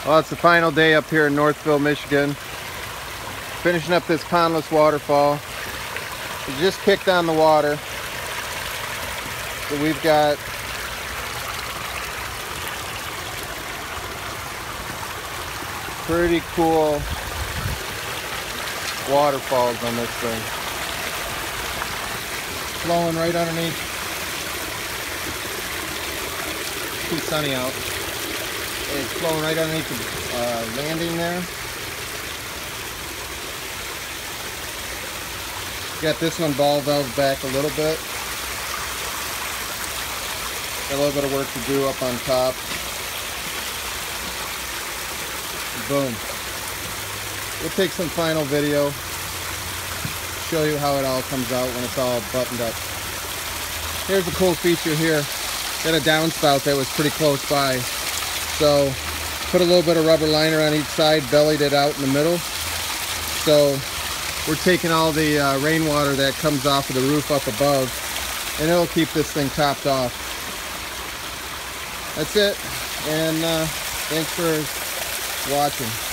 Well, it's the final day up here in Northville, Michigan. Finishing up this pondless waterfall. We just kicked on the water. So we've got pretty cool waterfalls on this thing. Flowing right underneath. Too sunny out. It's flowing right underneath the landing there. Got this one ball valved back a little bit. Got a little bit of work to do up on top. Boom. We'll take some final video, show you how it all comes out when it's all buttoned up. Here's a cool feature here. Got a downspout that was pretty close by. So put a little bit of rubber liner on each side, bellied it out in the middle. So we're taking all the rainwater that comes off of the roof up above, and it'll keep this thing topped off. That's it, and thanks for watching.